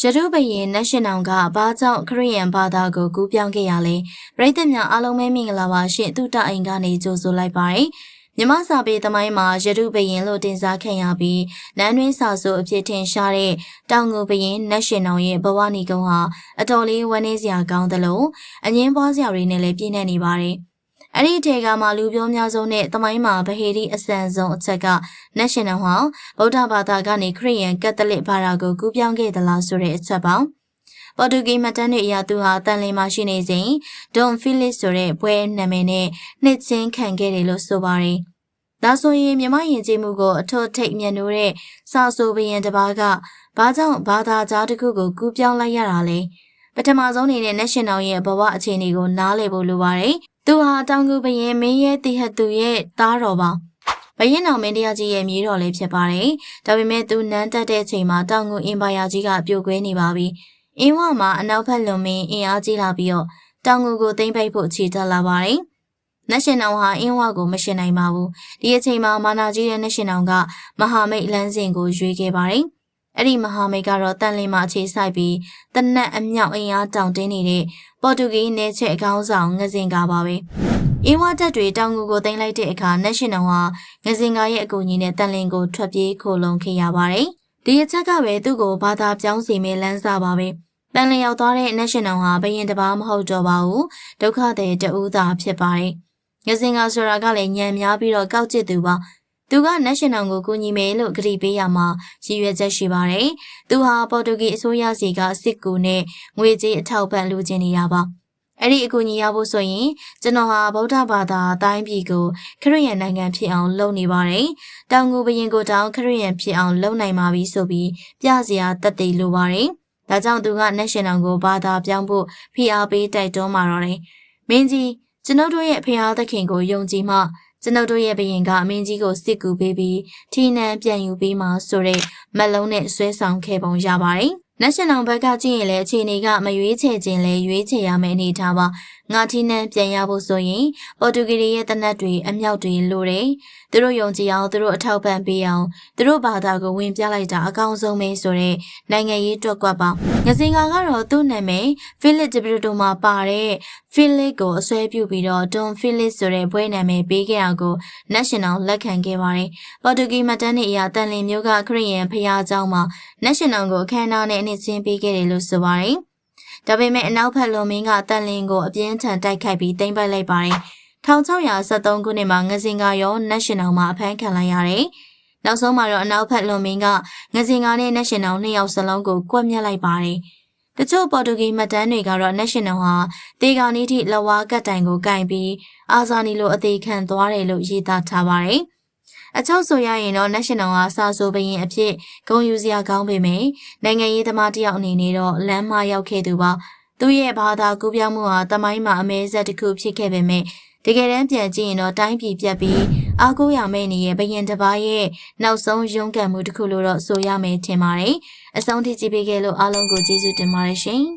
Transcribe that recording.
ရတုဘရင်နတ်ရှင်အောင်ကဘာကြောင့်ခရစ်ယာန်ဘာသာကိုကူးပြောင်းခဲ့ရလဲပရိသတ်များအားလုံးပဲမင်္ဂလာပါရှင်သူတအိမ်ကနေကြိုဆိုလိုက်ပါတယ်မြမစာပေသမိုင်းမှာရတုဘရင်လို့တင်စားခံရပြီးနန်းတွင်းစာဆိုအဖြစ်ထင်ရှားတဲ့တောင်ငူဘရင်နတ်ရှင်အောင်ရဲ့ဘဝနီကုန်းဟာအတော်လေးဝမ်းနည်းစရာကောင်းသလိုအငင်းပွားစရာတွေနဲ့လည်းပြည့်နှက်နေပါတယ်အဲ့ဒီထေကမှာလူပြောများဆုံးနဲ့သမိုင်းမှာဗဟေတိအစံဆုံးအချက်ကနတ်ရှင်တော်ဟောင်းဗုဒ္ဓဘာသာကနေခရစ်ယာန်ကက်သလစ်ဘာသာကိုကူးပြောင်းခဲ့သလားဆိုတဲ့အချက်ပါပေါ်တူဂီမှတ်တမ်းတွေအရသူဟာတန်လင်းမှာရှိနေစဉ်ဒွန်ဖီလစ်ဆိုတဲ့ဘွဲနာမည်နဲ့နှစ်ချင်းခံခဲ့တယ်လို့ဆိုပါတယ်ဒါဆိုရင်မြမယဉ်ကျေးမှုကိုအထွတ်ထိပ်မြတ်နိုးတဲ့စာဆိုဘရင်တစ်ပါးကဘာကြောင့်ဘာသာကြားတစ်ခုကိုကူးပြောင်းလိုက်ရတာလဲပထမဆုံးအနေနဲ့နတ်ရှင်တော်ရဲ့ဘဝအခြေအနေကိုနားလည်ဖို့လိုပါတယ်သူဟာတောင်ငူဘရင်မင်းရဲ့တိဟတ်သူရဲ့သားတော်ပါဘရင်တော်မင်းတရားကြီးရဲ့မြေတော်လည်းဖြစ်ပါတယ်ဒါပေမဲ့သူနန်းတက်တဲ့အချိန်မှာတောင်ငူအင်ပါယာကြီးကပြိုကွဲနေပါပြီအင်းဝမှာအနောက်ဘက်လွန်မင်းအင်အားကြီးလာပြီးတော့တောင်ငူကိုသိမ်းပိုက်ဖို့ခြေတက်လာပါတယ်နတ်ရှင်တော်ဟာအင်းဝကိုမရှင်နိုင်ပါဘူးဒီအချိန်မှာမာနာကြီးရဲ့နတ်ရှင်တော်ကမဟာမိတ်လမ်းစဉ်ကိုရွေးခဲ့ပါတယ်အဲ့ဒီမဟာမိတ်ကတော့တန်လင်းမှာအခြေစိုက်ပြီးတနက်အမြောက်အင်အားတောင်တင်းနေတဲ့ပေါ်တူဂီနယ်ချဲအကောင်းဆောင်ငဇင်ကာပါပဲအင်းဝတက်တွေတောင်ငူကိုသိမ်းလိုက်တဲ့အခါနတ်ရှင်တော်ဟာငဇင်ကာရဲ့အကူအညီနဲ့တန်လင်းကိုထွက်ပြေးခိုလုံခဲ့ရပါတယ်ဒီအချက်ကပဲသူ့ကိုဘာသာပြောင်းစီမဲ့လမ်းစာပါပဲတန်လင်းရောက်သွားတဲ့နတ်ရှင်တော်ဟာဘရင်တစ်ပါးမဟုတ်တော့ပါဘူးဒုက္ခသည်တဦးသာဖြစ်ပါတယ်ငဇင်ကာဆိုတာကလည်းညံများပြီးတော့ကောက်ကျစ်သူပါသူကနတ်ရှင်တော်ကိုကူညီမယ်လို့ကတိပေးရမှာရည်ရွယ်ချက်ရှိပါတယ်။သူဟာပေါ်တူဂီအစိုးရစီကစစ်ကူနဲ့ငွေကြေးအထောက်ပံ့လိုချင်နေတာပါ။အဲ့ဒီအကူအညီရဖို့ဆိုရင်ကျွန်တော်ဟာဗုဒ္ဓဘာသာအတိုင်းပြည်ကိုခရစ်ယာန်နိုင်ငံဖြစ်အောင်လုပ်နေပါတယ်။တောင်ငူဘရင်ကိုတောင်ခရစ်ယာန်ဖြစ်အောင်လုပ်နိုင်ပါပြီဆိုပြီးပြစရာတက်တည်လိုပါတယ်။ဒါကြောင့်သူကနတ်ရှင်တော်ကိုဘာသာပြောင်းဖို့ဖိအားပေးတိုက်တွန်းมาတော့တယ်။မင်းကြီးကျွန်တော်တို့ရဲ့ဖခင်သခင်ကိုယုံကြည်မှကျွန်ုပ်တို့ရဲ့ဘရင်ကအမင်းကြီးကိုစစ်ကူပေးပြီးထီနန်းပြန်ယူပေးမှဆိုတဲ့မက်လုံးနဲ့ဆွဲဆောင်ခဲ့ပုံရပါတယ်။နတ်ရှင်တော်ဘက်ကကြည့်ရင်လည်းအခြေအနေကမရွေးချယ်ခြင်းလဲရွေးချယ်ရမယ့်အနေထားပါ။ငါထီနန်းပြန်ရဖို့ဆိုရင်ပေါ်တူဂီရဲ့တနက်တွေအမြောက်တွေလိုတယ်။သူတို့ယုံကြည်အောင်သူတို့အထောက်ပံ့ပေးအောင်သူတို့ဘာသာကိုဝင်ပြလိုက်တာအကောင်းဆုံးပဲဆိုတဲ့နိုင်ငံရေးတွက်ကွက်ပါ။ငစင်ကာကတော့သူ့နာမည်ဖိလစ်ဂျပရီတိုမှာပါတဲ့ဖိလစ်ကိုအစွဲပြုပြီးတော့ဒွန်ဖိလစ်ဆိုတဲ့ဘွဲနာမည်ပေးခဲ့တာကိုနတ်ရှင်တော်လက်ခံခဲ့ပါတယ်။ပေါ်တူဂီမှတ်တမ်းတွေအရတန်လင်းမျိုးကခရစ်ယာန်ဖျားเจ้าမှာနတ်ရှင်တော်ကိုအခမ်းအနားနဲ့အနှစ်ချင်းပေးခဲ့တယ်လို့ဆိုပါတယ်။ဒါပေမဲ့အနောက်ဘက်လွန်မင်းကတန်လင်းကိုအပြင်းထန်တိုက်ခိုက်ပြီးသိမ်းပိုက်လိုက်ပါတယ်။1673ခုနှစ်မှာငစင်ကာရောနတ်ရှင်တော်မှာအဖမ်းခံလိုက်ရတယ်။နောက်ဆုံးမှာတော့အနောက်ဘက်လွန်မင်းကငစင်ကာနဲ့နတ်ရှင်တော်နှစ်ယောက်စလုံးကိုကွပ်မျက်လိုက်ပါတယ်။တချို့ပေါ်တူဂီမှတ်တမ်းတွေကတော့နတ်ရှင်တော်ဟာတေဂါနီထိလဝါကတ်တိုင်ကိုကင်ပြီးအာဇာနီလိုအသေးခံသွားတယ်လို့ရေးသားထားပါတယ်။အချုပ်ဆိုရရင်တော့နတ်ရှင်တော်ဟာစာဆိုဘရင်အဖြစ်ဂုဏ်ယူစရာကောင်းပေမယ့်နိုင်ငံရေးသမားတစ်ယောက်အနေနဲ့တော့လမ်းမရောက်ခဲ့သူပါ။သူရဲ့ဘာသာကူးပြောင်းမှုဟာတမိုင်းမှာအမဲဆက်တစ်ခုဖြစ်ခဲ့ပေမယ့်တကယ်တမ်းပြန်ကြည့်ရင်တော့တိုင်းပြည်ပြတ်ပြီးအားကိုးရမယ့်နေရဲ့ဘရင်တစ်ပါးရဲ့နောက်ဆုံးရုန်းကန်မှုတစ်ခုလို့တော့ဆိုရမယ်ထင်ပါတယ်။အဆုံးထိကြည့်ပေးခဲ့လို့အားလုံးကိုကျေးဇူးတင်ပါတယ်ရှင်။